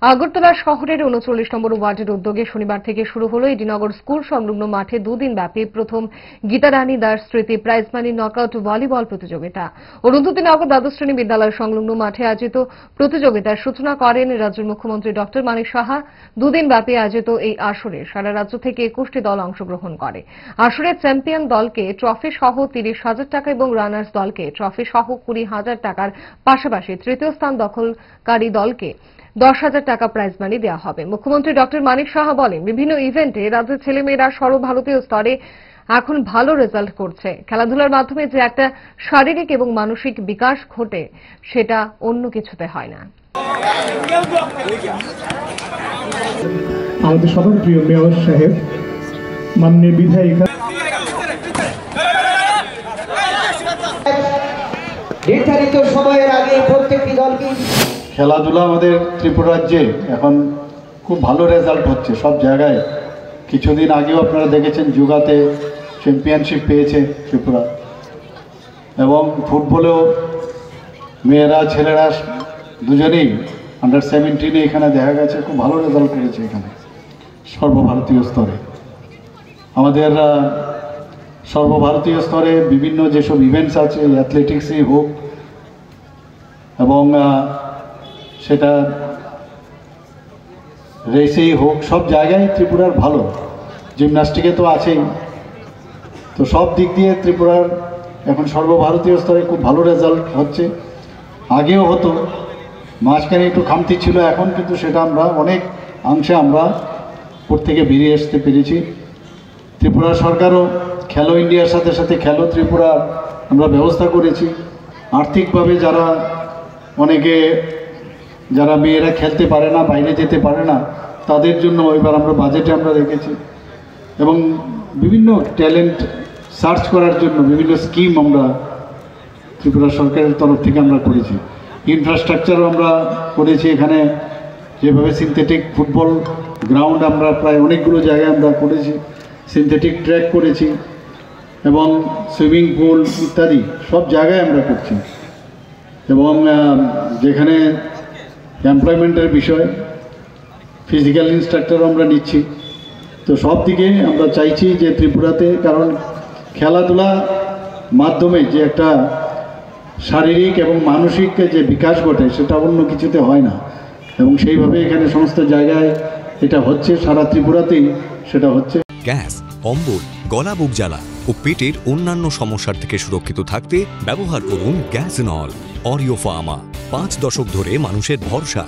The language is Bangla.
আগরতলা শহরের ৩৯ নম্বর ওয়ার্ডের উদ্যোগে শনিবার থেকে শুরু হলো এডিনগর স্কুল সংলগ্ন মাঠে দুদিন ব্যাপী প্রথম গীতারানী দাস স্মৃতি প্রাইজ মানি নকআউট ভলিবল প্রতিযোগিতা। অরুন্ধতিনগর দ্বাদশ শ্রেণী বিদ্যালয় সংলগ্ন মাঠে আয়োজিত প্রতিযোগিতার সূচনা করেন রাজ্যের মুখ্যমন্ত্রী ডক্টর মানিক সাহা। দুদিন ব্যাপী আয়োজিত এই আসরে সারা রাজ্য থেকে ২১টি দল অংশগ্রহণ করে। আসরে চ্যাম্পিয়ন দলকে ট্রফি সহ ৩০,০০০ টাকা এবং রানার্স দলকে ট্রফি সহ ২০,০০০ টাকার পাশাপাশি তৃতীয় স্থান দখলকারী দলকে ১০,০০০ টাকা প্রাইজ মানি দেওয়া হবে। মুখ্যমন্ত্রী ডক্টর মানিক সাহা বলেন, বিভিন্ন ইভেন্টে রাজ্যের ছেলেমেয়েরা সর্বভারতীয় স্তরে এখন ভালো রেজাল্ট করছে। খেলাধুলার মাধ্যমে যে একটা শারীরিক এবং মানসিক বিকাশ ঘটে সেটা অন্য কিছুতে হয় না। আমাদের সবার প্রিয় মেয়র সাহেব, মাননীয় বিধায়িকা, নির্ধারিত সময়ের আগে প্রত্যেকটি দলকে খেলাধুলা আমাদের ত্রিপুরা রাজ্যে এখন খুব ভালো রেজাল্ট হচ্ছে সব জায়গায়। কিছুদিন আগেও আপনারা দেখেছেন যুগাতে চ্যাম্পিয়নশিপ পেয়েছে ত্রিপুরা, এবং ফুটবলেও মেয়েরা ছেলেরা দুজনেই আন্ডার-17 এখানে দেখা গেছে খুব ভালো রেজাল্ট করেছে এখানে সর্বভারতীয় স্তরে। আমাদের সর্বভারতীয় স্তরে বিভিন্ন যেসব ইভেন্টস আছে, অ্যাথলেটিক্সই হোক এবং সেটা রেসেই হোক, সব জায়গায় ত্রিপুরার ভালো। জিমন্যাস্টিকে তো আছেই, তো সব দিক দিয়ে ত্রিপুরার এখন সর্বভারতীয় স্তরে খুব ভালো রেজাল্ট হচ্ছে। আগেও হতো, মাঝখানে একটু খামতি ছিল, এখন কিন্তু সেটা আমরা অনেক অংশে আমরা ওর থেকে বেরিয়ে আসতে পেরেছি। ত্রিপুরা সরকারও খেলো ইন্ডিয়ার সাথে সাথে খেলো ত্রিপুরা আমরা ব্যবস্থা করেছি। আর্থিকভাবে যারা মেয়েরা খেলতে পারে না, বাইরে যেতে পারে না, তাদের জন্য এবার আমরা বাজেটে আমরা রেখেছি, এবং বিভিন্ন ট্যালেন্ট সার্চ করার জন্য বিভিন্ন স্কিম আমরা ত্রিপুরা সরকারের তরফ থেকে আমরা করেছি। ইনফ্রাস্ট্রাকচারও আমরা করেছি এখানে, যেভাবে সিনথেটিক ফুটবল গ্রাউন্ড আমরা প্রায় অনেকগুলো জায়গায় আমরা করেছি, সিনথেটিক ট্র্যাক করেছি এবং সুইমিং পুল ইত্যাদি সব জায়গায় আমরা করছি। এবং যেখানে এমপ্লয়মেন্টের বিষয়, ফিজিক্যাল ইনস্ট্রাক্টরও আমরা নিচ্ছি। তো সব দিকে আমরা চাইছি যে ত্রিপুরাতে, কারণ খেলাধুলা মাধ্যমে যে একটা শারীরিক এবং মানসিক যে বিকাশ ঘটে সেটা অন্য কিছুতে হয় না, এবং সেইভাবে এখানে সমস্ত জায়গায় এটা হচ্ছে, সারা ত্রিপুরাতেই সেটা হচ্ছে। গ্যাস, অম্বল, গলা বুক জ্বালা ও পেটের অন্যান্য সমস্যার থেকে সুরক্ষিত থাকতে ব্যবহার করুন গ্যাসনল। অরিও ফার্মা, 5 দশক ধরে মানুষের ভরসা।